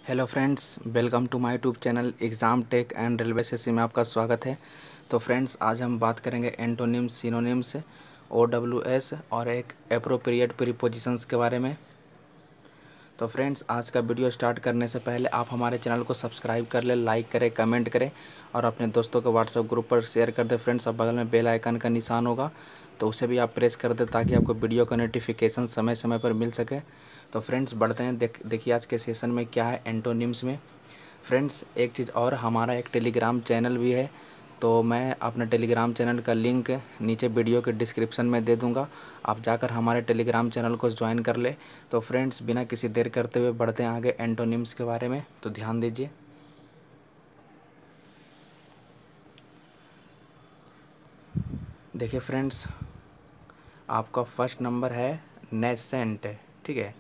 Hello friends, welcome to my YouTube channel exam tech and railway session में आपका स्वागत है। तो फ्रेंड्स, आज हम बात करेंगे एंटोनिम्स, सिनोनिम्स, OWS और एक एप्रोप्रिएट प्रीपोजिशंस के बारे में। तो फ्रेंड्स, आज का वीडियो स्टार्ट करने से पहले आप हमारे चैनल को सब्सक्राइब कर लें, लाइक करें, कमेंट करें और अपने दोस्तों को व्हाट्सएप ग्रुप पर शेयर कर दें। फ्रेंड्स, अब बगल में बेल आइकन का निशान होगा तो उसे भी आप प्रेस कर दें ताकि आपको वीडियो का नोटिफिकेशन समय समय पर मिल सके। तो फ्रेंड्स, बढ़ते हैं। देखिए आज के सेशन में क्या है एंटोनिम्स में। फ्रेंड्स, एक चीज़ और, हमारा एक टेलीग्राम चैनल भी है, तो मैं अपने टेलीग्राम चैनल का लिंक नीचे वीडियो के डिस्क्रिप्शन में दे दूंगा। आप जाकर हमारे टेलीग्राम चैनल को ज्वाइन कर ले। तो फ्रेंड्स, बिना किसी देर करते हुए बढ़ते हैं आगे एंटोनिम्स के बारे में, तो ध्यान दीजिए। देखिए फ्रेंड्स, आपका फर्स्ट नंबर है नेसेंट, ठीक है।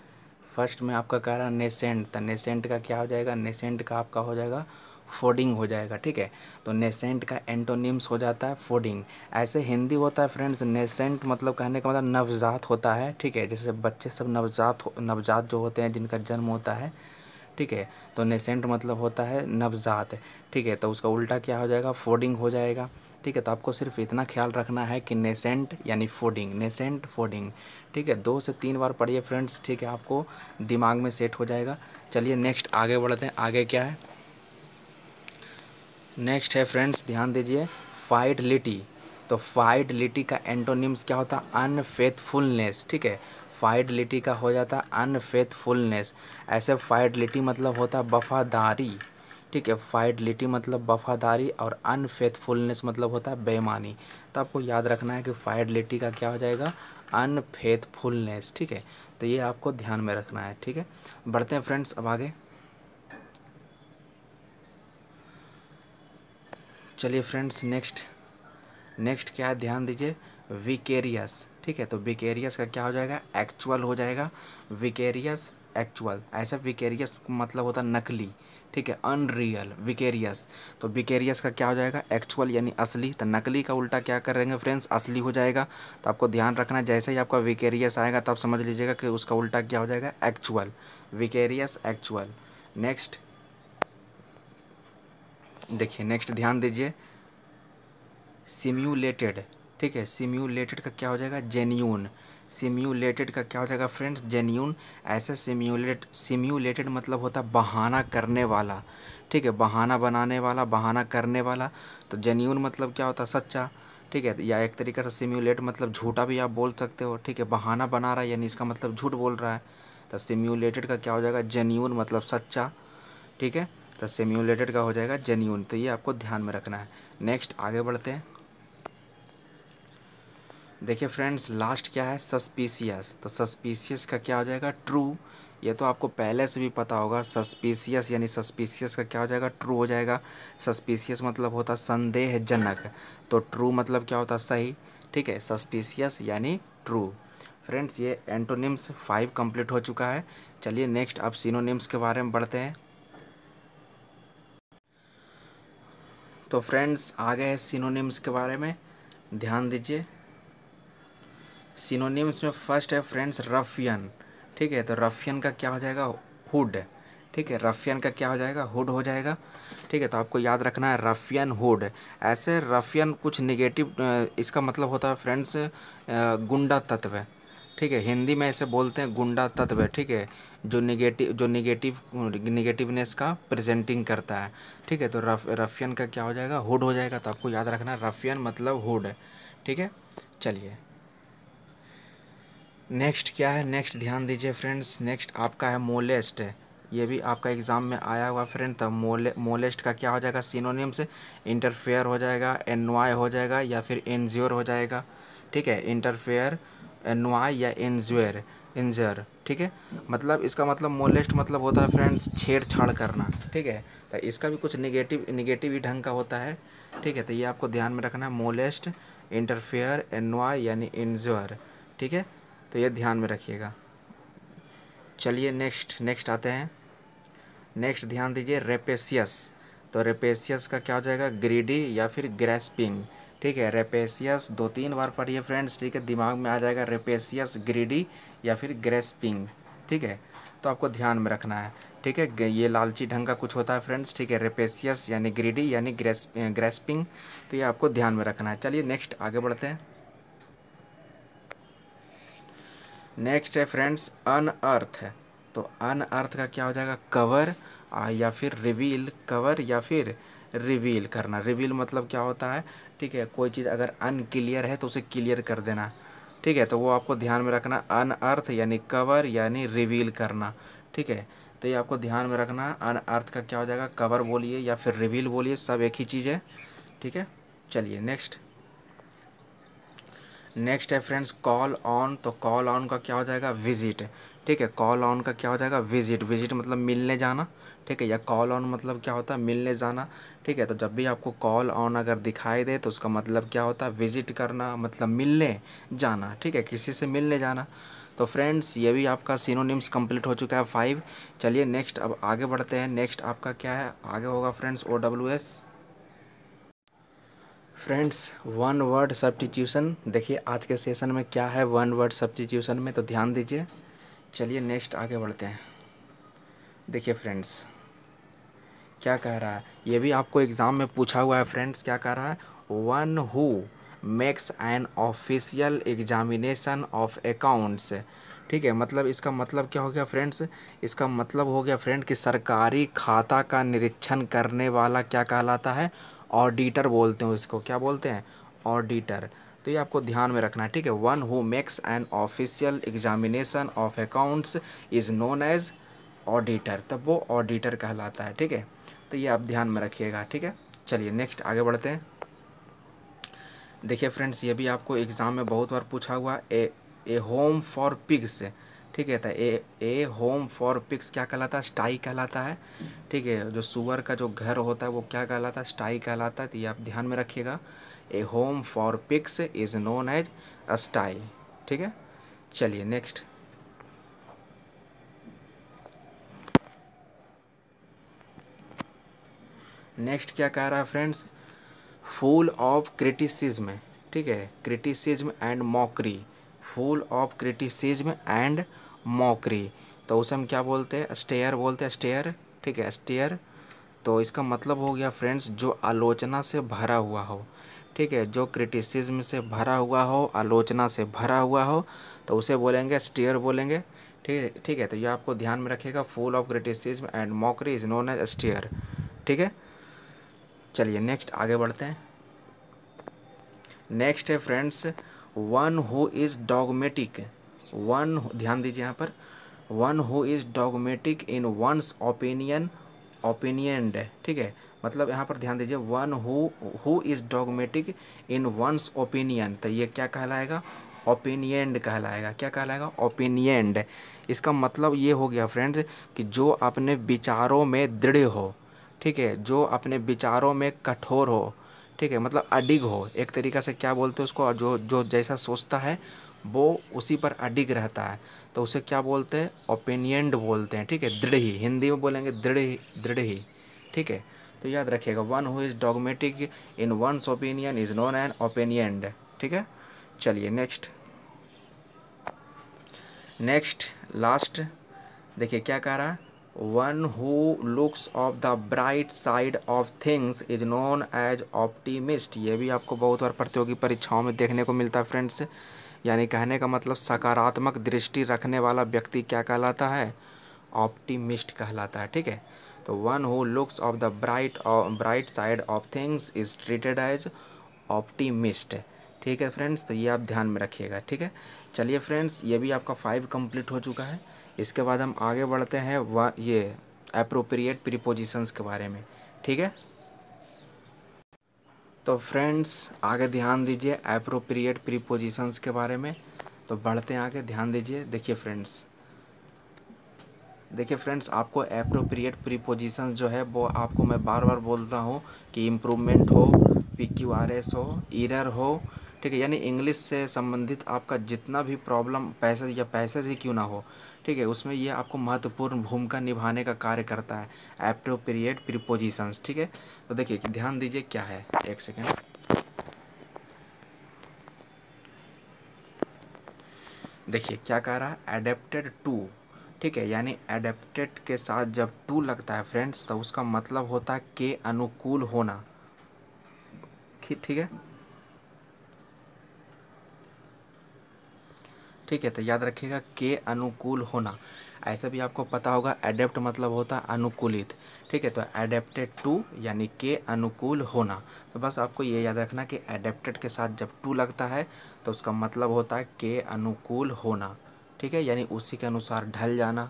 फर्स्ट में आपका कह रहा है नेसेंट, तो नेसेंट का क्या हो जाएगा? नेसेंट का आपका हो जाएगा फोडिंग हो जाएगा, ठीक है। तो नेसेंट का एंटोनिम्स हो जाता है फोडिंग। ऐसे हिंदी होता है फ्रेंड्स, नेसेंट मतलब कहने का मतलब नवजात होता है, ठीक है। जैसे बच्चे सब नवजात जो होते हैं, जिनका जन्म होता है, ठीक है। तो नेसेंट मतलब होता है नवजात, ठीक है। तो उसका उल्टा क्या हो जाएगा? फोडिंग हो जाएगा, ठीक है। तो आपको सिर्फ इतना ख्याल रखना है कि नेसेंट यानी फोडिंग, नेसेंट फोडिंग, ठीक है। 2 से 3 बार पढ़िए फ्रेंड्स, ठीक है, आपको दिमाग में सेट हो जाएगा। चलिए नेक्स्ट आगे बढ़ते हैं। आगे क्या है? नेक्स्ट है फ्रेंड्स, ध्यान दीजिए, फाइडलिटी। तो फाइडलिटी का एंटोनिम्स क्या होता है? अनफेथफुलनेस, ठीक है। फाइडलिटी का हो जाता है अनफेथफुलनेस। ऐसे फाइडलिटी मतलब होता है वफादारी, ठीक है। फाइडलिटी मतलब वफादारी और अनफेथफुलनेस मतलब होता है बेईमानी। तो आपको याद रखना है कि फाइडलिटी का क्या हो जाएगा? अनफेथफुलनेस, ठीक है। तो ये आपको ध्यान में रखना है, ठीक है। बढ़ते हैं फ्रेंड्स अब आगे। चलिए फ्रेंड्स, नेक्स्ट क्या है? ध्यान दीजिए, विकेरियस, ठीक है। तो विकेरियस का क्या हो जाएगा? एक्चुअल हो जाएगा। विकेरियस एक्चुअल, ऐसा विकेरियस मतलब होता है नकली, ठीक है, अनरियल, विकेरियस। तो विकेरियस का क्या हो जाएगा? एक्चुअल यानी असली। तो नकली का उल्टा क्या करेंगे फ्रेंड्स? असली हो जाएगा। तो आपको ध्यान रखना है, जैसे ही आपका विकेरियस आएगा तब समझ लीजिएगा कि उसका उल्टा क्या हो जाएगा? Actual, vicarious actual. नेक्स्ट देखिए, नेक्स्ट ध्यान दीजिए, सिम्युलेटेड, ठीक है। सिम्युलेटेड का क्या हो जाएगा? जेन्यून। सिम्युलेटेड का क्या हो जाएगा फ्रेंड्स? जेन्यून। ऐसे सिम्युलेटेड मतलब होता है बहाना करने वाला, ठीक है, बहाना बनाने वाला, बहाना करने वाला। तो जेन्यून मतलब क्या होता है? सच्चा, ठीक है। या एक तरीके से सिम्युलेट मतलब झूठा भी आप बोल सकते हो, ठीक है। बहाना बना रहा है यानी इसका मतलब झूठ बोल रहा है। तो सिम्युलेटेड का क्या हो जाएगा? जेन्यून मतलब सच्चा, ठीक है। तो सिम्युलेटेड का हो जाएगा जेन्यून। तो ये आपको ध्यान में रखना है। नेक्स्ट आगे बढ़ते हैं। देखिए फ्रेंड्स, लास्ट क्या है? सस्पिशियस। तो सस्पिशियस का क्या हो जाएगा? ट्रू। ये तो आपको पहले से भी पता होगा। सस्पिशियस यानी सस्पिशियस का क्या हो जाएगा? ट्रू हो जाएगा। सस्पिशियस मतलब होता है संदेहजनक, तो ट्रू मतलब क्या होता है? सही, ठीक है। सस्पिशियस यानी ट्रू। फ्रेंड्स, ये एंटोनिम्स 5 कंप्लीट हो चुका है। चलिए नेक्स्ट अब सिनोनिम्स के बारे में बढ़ते हैं। तो फ्रेंड्स, आगे है सिनोनिम्स के बारे में, ध्यान दीजिए। सिनोनिम्स में फर्स्ट है फ्रेंड्स रफियन, ठीक है। तो रफियन का क्या हो जाएगा? हुड, ठीक है। रफियन का क्या हो जाएगा? हुड हो जाएगा, ठीक है। तो आपको याद रखना है रफियन, हुड। ऐसे रफियन कुछ निगेटिव, इसका मतलब होता है फ्रेंड्स गुंडा तत्व, ठीक है। हिंदी में ऐसे बोलते हैं गुंडा तत्व, ठीक है, जो निगेटिवनेस का प्रेजेंटिंग करता है, ठीक है। तो रफियन का क्या हो जाएगा? हुड हो जाएगा। तो आपको याद रखना है रफियन मतलब हुड, ठीक है। चलिए नेक्स्ट क्या है? नेक्स्ट ध्यान दीजिए फ्रेंड्स, नेक्स्ट आपका है मोलेस्ट। ये भी आपका एग्ज़ाम में आया हुआ फ्रेंड। तो मोलेस्ट का क्या हो जाएगा? सिनोनिम से इंटरफेयर हो जाएगा, एनवाय हो जाएगा या फिर इंज्योर हो जाएगा, ठीक है। इंटरफेयर, एनवाय या इंज्योर, इंजर, ठीक है। मतलब इसका मतलब मोलेस्ट मतलब होता है फ्रेंड्स छेड़छाड़ करना, ठीक है। तो इसका भी कुछ निगेटिव ही ढंग का होता है, ठीक है। तो ये आपको ध्यान में रखना है, मोलेस्ट, इंटरफेयर, एनवाय यानी इंज्योर, ठीक है। तो ये ध्यान में रखिएगा। चलिए नेक्स्ट आते हैं। नेक्स्ट ध्यान दीजिए, रेपेशियस। तो रेपेशियस का क्या हो जाएगा? ग्रीडी या फिर ग्रेस्पिंग, ठीक है। रेपेशियस 2-3 बार पढ़िए फ्रेंड्स, ठीक है, दिमाग में आ जाएगा रेपेशियस, ग्रीडी या फिर ग्रेस्पिंग, ठीक है, तो आपको ध्यान में रखना है। ठीक है, ये लालची ढंग का कुछ होता है फ्रेंड्स। ठीक है, रेपेशियस यानी ग्रीडी यानी ग्रेस्पिंग, तो ये आपको ध्यान में रखना है। चलिए नेक्स्ट आगे बढ़ते हैं। नेक्स्ट है फ्रेंड्स अनअर्थ। तो अनअर्थ का क्या हो जाएगा, कवर या फिर रिवील, कवर या फिर रिवील करना। रिवील मतलब क्या होता है, ठीक है, कोई चीज़ अगर अनक्लियर है तो उसे क्लियर कर देना। ठीक है, तो वो आपको ध्यान में रखना, अनअर्थ यानी कवर यानी रिवील करना। ठीक है, तो ये आपको ध्यान में रखना। अनअर्थ का क्या हो जाएगा, कवर बोलिए या फिर रिवील बोलिए, सब एक ही चीज़ है। ठीक है, चलिए नेक्स्ट। नेक्स्ट है फ्रेंड्स कॉल ऑन। तो कॉल ऑन का क्या हो जाएगा, विजिट। ठीक है, कॉल ऑन का क्या हो जाएगा, विजिट। विजिट मतलब मिलने जाना। ठीक है, या कॉल ऑन मतलब क्या होता है, मिलने जाना। ठीक है, तो जब भी आपको कॉल ऑन अगर दिखाई दे तो उसका मतलब क्या होता है, विजिट करना, मतलब मिलने जाना। ठीक है, किसी से मिलने जाना। तो फ्रेंड्स ये भी आपका सिनोनिम्स कंप्लीट हो चुका है 5। चलिए नेक्स्ट अब आगे बढ़ते हैं। नेक्स्ट आपका क्या है, आगे होगा friends OWS। Friends one word substitution, देखिए आज के सेशन में क्या है वन वर्ड सब्स्टिट्यूशन में, तो ध्यान दीजिए। चलिए नेक्स्ट आगे बढ़ते हैं। देखिए फ्रेंड्स क्या कह रहा है, ये भी आपको एग्ज़ाम में पूछा हुआ है फ्रेंड्स। क्या कह रहा है, one who makes an official examination of accounts. ठीक है, मतलब इसका मतलब क्या हो गया फ्रेंड्स, इसका मतलब हो गया फ्रेंड कि सरकारी खाता का निरीक्षण करने वाला क्या कहलाता है, ऑडिटर बोलते हैं इसको। क्या बोलते हैं, ऑडिटर। तो ये आपको ध्यान में रखना है। ठीक है, one who makes an official examination of accounts is known as auditor, तब वो ऑडिटर कहलाता है। ठीक है, तो ये आप ध्यान में रखिएगा। ठीक है, चलिए नेक्स्ट आगे बढ़ते हैं। देखिए फ्रेंड्स ये भी आपको एग्ज़ाम में बहुत बार पूछा हुआ, ए होम फॉर पिग्स। ठीक है, तो ए होम फॉर पिग्स क्या कहलाता है, स्टाई कहलाता है। ठीक है, जो सुअर का जो घर होता है वो क्या कहलाता है, स्टाई कहलाता है। तो ये आप ध्यान में रखिएगा, a home for pigs is known as a sty. ठीक है, चलिए नेक्स्ट। नेक्स्ट क्या कह रहा है फ्रेंड्स, फुल ऑफ क्रिटिसिज्म। ठीक है, criticism and mockery, full of criticism and mockery, तो उसे हम क्या बोलते हैं, स्टेयर बोलते हैं, स्टेयर। ठीक है, स्टेयर। तो इसका मतलब हो गया फ्रेंड्स जो आलोचना से भरा हुआ हो। ठीक है, जो क्रिटिसिज्म से भरा हुआ हो, आलोचना से भरा हुआ हो, तो उसे बोलेंगे स्टेयर बोलेंगे। ठीक है, ठीक है, तो ये आपको ध्यान में रखिएगा, full of criticism and mockery is known as satire. ठीक है, चलिए नेक्स्ट आगे बढ़ते हैं। नेक्स्ट है friends one who is dogmatic. One, ध्यान दीजिए यहाँ पर, one who is dogmatic in one's opinion, opinionated. ठीक है, मतलब यहाँ पर ध्यान दीजिए, one who is dogmatic in one's opinion, तो ये क्या कहलाएगा, ओपिनियनड कहलाएगा। क्या कहलाएगा, ओपिनियनड। इसका मतलब ये हो गया फ्रेंड्स कि जो अपने विचारों में दृढ़ हो। ठीक है, जो अपने विचारों में कठोर हो। ठीक है, मतलब अडिग हो, एक तरीक़ा से क्या बोलते हैं उसको, जो जो जैसा सोचता है वो उसी पर अडिग रहता है, तो उसे क्या बोलते हैं, ओपिनियनड बोलते हैं। ठीक है, दृढ़ ही, हिंदी में बोलेंगे दृढ़ ही, दृढ़ ही। ठीक है, तो याद रखिएगा, one who is dogmatic in one's opinion is known an opinionated. ठीक है, चलिए नेक्स्ट। नेक्स्ट लास्ट, देखिए क्या कह रहा है, one who looks of the bright side of things is known as optimist. ये भी आपको बहुत बार प्रतियोगी परीक्षाओं में देखने को मिलता है फ्रेंड्स। यानी कहने का मतलब सकारात्मक दृष्टि रखने वाला व्यक्ति क्या कहलाता है, ऑप्टिमिस्ट कहलाता है। ठीक है, तो one who looks of the bright side of things is treated as optimist. ठीक है फ्रेंड्स, तो ये आप ध्यान में रखिएगा। ठीक है, चलिए फ्रेंड्स ये भी आपका 5 कंप्लीट हो चुका है। इसके बाद हम आगे बढ़ते हैं ये एप्रोप्रिएट प्रीपोजिशंस के बारे में। ठीक है, तो फ्रेंड्स आगे ध्यान दीजिए एप्रोप्रिएट प्रीपोजिशंस के बारे में। तो बढ़ते हैं आगे, ध्यान दीजिए। देखिए फ्रेंड्स, देखिए फ्रेंड्स आपको एप्रोप्रिएट प्रीपोजिशंस जो है वो आपको मैं बार बार बोलता हूँ कि इम्प्रूवमेंट हो, PQRS हो, एरर हो। ठीक है, यानी इंग्लिश से संबंधित आपका जितना भी प्रॉब्लम पैसेज या पैसेज ही क्यों ना हो, ठीक है, उसमें ये आपको महत्वपूर्ण भूमिका निभाने का कार्य करता है, एप्रोप्रिएट प्रीपोजिशंस। ठीक है, तो देखिए ध्यान दीजिए क्या है, एक सेकेंड। देखिए क्या कह रहा है, एडेप्टेड टू। ठीक है, यानी एडेप्टेड के साथ जब टू लगता है फ्रेंड्स तो उसका मतलब होता है के अनुकूल होना। ठीक है, ठीक है, तो याद रखिएगा के अनुकूल होना। ऐसा भी आपको पता होगा एडेप्ट मतलब होता है अनुकूलित। ठीक है, तो एडेप्टेड टू यानी के अनुकूल होना। तो बस आपको ये याद रखना कि एडेप्टेड के साथ जब टू लगता है तो उसका मतलब होता है के अनुकूल होना। ठीक है, यानी उसी के अनुसार ढल जाना।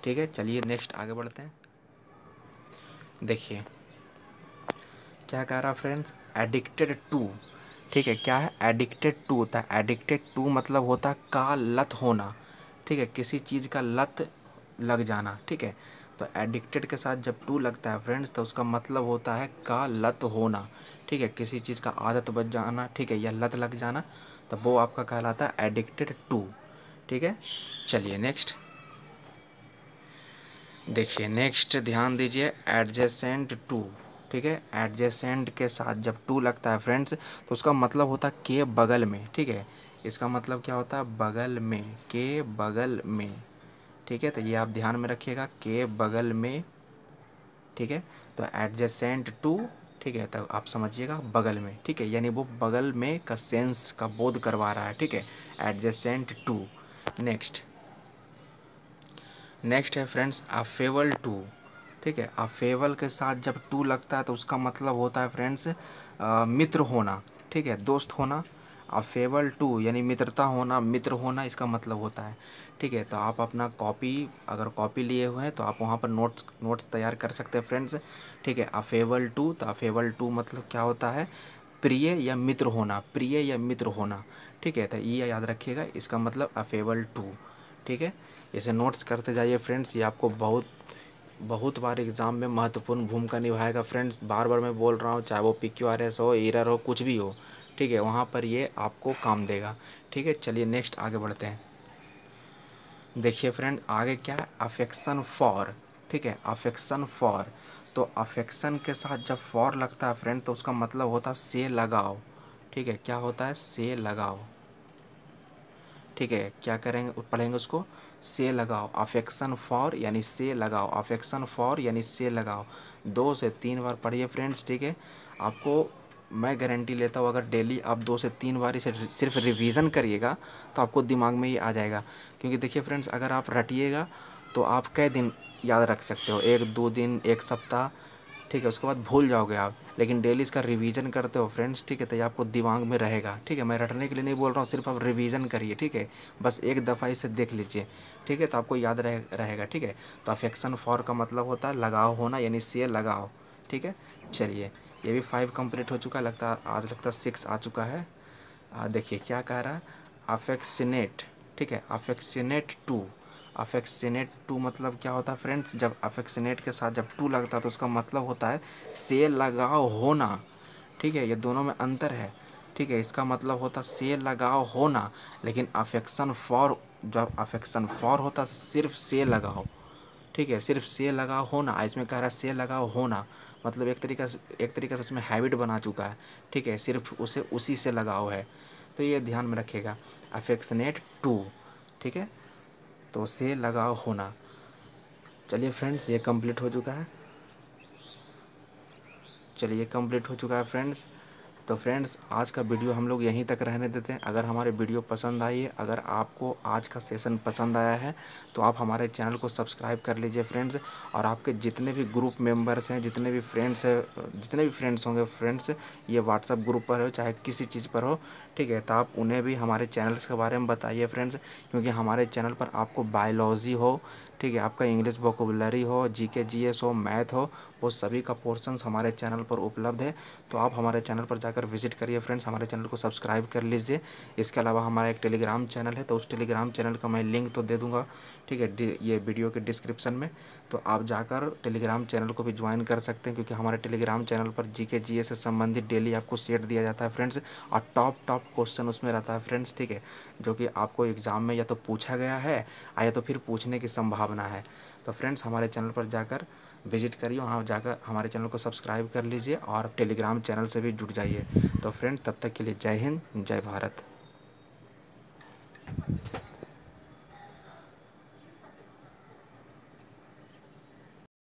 ठीक है, चलिए नेक्स्ट आगे बढ़ते हैं। देखिए क्या कह रहा फ्रेंड्स, एडिक्टेड टू। ठीक है, क्या है एडिक्टेड टू होता है। एडिक्टेड टू मतलब होता है का लत होना। ठीक है, किसी चीज़ का लत लग जाना। ठीक है, तो एडिक्टेड के साथ जब टू लगता है फ्रेंड्स तो उसका मतलब होता है का लत होना। ठीक है, किसी चीज़ का आदत बन जाना। ठीक है, या लत लग जाना, तो वो आपका कहलाता है एडिक्टेड टू। ठीक है, चलिए नेक्स्ट देखिए, नेक्स्ट ध्यान दीजिए एडजेसेंट टू। ठीक है, एडजेसेंट के साथ जब टू लगता है फ्रेंड्स तो उसका मतलब होता है के बगल में। ठीक है, इसका मतलब क्या होता है, बगल में, के बगल में। ठीक है, तो ये आप ध्यान में रखिएगा, के बगल में। ठीक है, तो एडजेसेंट टू। ठीक है, तो आप समझिएगा बगल में। ठीक है, यानी वो बगल में का सेंस का बोध करवा रहा है। ठीक है, एडजेसेंट टू। नेक्स्ट नेक्स्ट है फ्रेंड्स अफेवल टू। ठीक है, अफेवल के साथ जब टू लगता है तो उसका मतलब होता है फ्रेंड्स मित्र होना। ठीक है, दोस्त होना। अफेवल टू यानी मित्रता होना, मित्र होना इसका मतलब होता है। ठीक है, तो आप अपना कॉपी, अगर कॉपी लिए हुए हैं तो आप वहाँ पर नोट्स तैयार कर सकते हैं फ्रेंड्स। ठीक है, अफेवल टू, तो अफेवल टू मतलब क्या होता है, प्रिय या मित्र होना, प्रिय या मित्र होना। ठीक है, तो ये याद रखिएगा, इसका मतलब अफेवल टू। ठीक है, इसे नोट्स करते जाइए फ्रेंड्स, ये आपको बहुत बहुत बार एग्ज़ाम में महत्वपूर्ण भूमिका निभाएगा फ्रेंड्स। बार बार मैं बोल रहा हूँ, चाहे वो PQRS हो, एरर हो, कुछ भी हो। ठीक है, वहाँ पर ये आपको काम देगा। ठीक है, चलिए नेक्स्ट आगे बढ़ते हैं। देखिए फ्रेंड आगे क्या है, अफेक्शन फॉर। ठीक है, अफेक्शन फॉर, तो अफेक्शन के साथ जब फॉर लगता है फ्रेंड तो उसका मतलब होता है से लगाव। ठीक है, क्या होता है, से लगाव। ठीक है, क्या करेंगे, पढ़ेंगे उसको, से लगाओ। अफेक्शन फॉर यानी से लगाओ, अफेक्शन फॉर यानी से लगाओ। 2 से 3 बार पढ़िए फ्रेंड्स। ठीक है, आपको मैं गारंटी लेता हूँ, अगर डेली आप 2 से 3 बार इसे सिर्फ रिवीजन करिएगा तो आपको दिमाग में ही आ जाएगा। क्योंकि देखिए फ्रेंड्स, अगर आप रटिएगा तो आप कई दिन याद रख सकते हो, 1-2 दिन, 1 सप्ताह। ठीक है, उसके बाद भूल जाओगे आप। लेकिन डेली इसका रिवीजन करते हो फ्रेंड्स, ठीक है, तो ये आपको दिमाग में रहेगा। ठीक है, मैं रटने के लिए नहीं बोल रहा हूँ, सिर्फ आप रिवीजन करिए। ठीक है, बस एक दफ़ा इसे देख लीजिए। ठीक है, तो आपको याद रहेगा। ठीक है, तो अफेक्शन फॉर का मतलब होता है लगाव होना, यानी से लगाव। ठीक है, चलिए ये भी 5 कंप्लीट हो चुका, लगता है आज, लगता है 6 आ चुका है। देखिए क्या कह रहा है, अफेक्शनेट। ठीक है, अफेक्शनेट टू। अफेक्शनेट टू मतलब क्या होता है फ्रेंड्स, जब अफेक्शनेट के साथ जब टू लगता है तो उसका मतलब होता है से लगाव होना। ठीक है, ये दोनों में अंतर है। ठीक है, इसका मतलब होता है से लगाव होना, लेकिन अफेक्शन फॉर, जब अफेक्शन फॉर होता है सिर्फ से लगाव। ठीक है, सिर्फ से लगाव होना, इसमें कह रहा है से लगाव होना, मतलब एक तरीका से इसमें हैबिट बना चुका है। ठीक है, सिर्फ उसे उसी से लगाव है। तो ये ध्यान में रखिएगा, अफेक्शनेट टू। ठीक है, तो से लगाव होना। चलिए फ्रेंड्स ये कंप्लीट हो चुका है। चलिए कंप्लीट हो चुका है फ्रेंड्स। तो फ्रेंड्स आज का वीडियो हम लोग यहीं तक रहने देते हैं। अगर हमारे वीडियो पसंद आई है, अगर आपको आज का सेशन पसंद आया है तो आप हमारे चैनल को सब्सक्राइब कर लीजिए फ्रेंड्स। और आपके जितने भी ग्रुप मेंबर्स हैं, जितने भी फ्रेंड्स होंगे फ्रेंड्स, ये व्हाट्सअप ग्रुप पर हो चाहे किसी चीज़ पर हो, ठीक है, तो आप उन्हें भी हमारे चैनल्स के बारे में बताइए फ्रेंड्स। क्योंकि हमारे चैनल पर आपको बायोलॉजी हो, ठीक है, आपका इंग्लिश वोकेबुलरी हो, GK GS हो, मैथ हो, वो सभी का पोर्शंस हमारे चैनल पर उपलब्ध है। तो आप हमारे चैनल पर जाकर विजिट करिए फ्रेंड्स, हमारे चैनल को सब्सक्राइब कर लीजिए। इसके अलावा हमारा एक टेलीग्राम चैनल है, तो उस टेलीग्राम चैनल का मैं लिंक तो दे दूँगा, ठीक है, ये वीडियो के डिस्क्रिप्शन में। तो आप जाकर टेलीग्राम चैनल को भी ज्वाइन कर सकते हैं, क्योंकि हमारे टेलीग्राम चैनल पर GK GS से संबंधित डेली आपको सेट दिया जाता है फ्रेंड्स। और टॉप क्वेश्चन उसमें रहता है फ्रेंड्स, ठीक है, जो कि आपको एग्ज़ाम में या तो पूछा गया है या तो फिर पूछने की संभावना है। तो फ्रेंड्स हमारे चैनल पर जाकर विजिट करिए, वहाँ जाकर हमारे चैनल को सब्सक्राइब कर लीजिए और टेलीग्राम चैनल से भी जुड़ जाइए। तो फ्रेंड तब तक के लिए जय हिंद, जय भारत।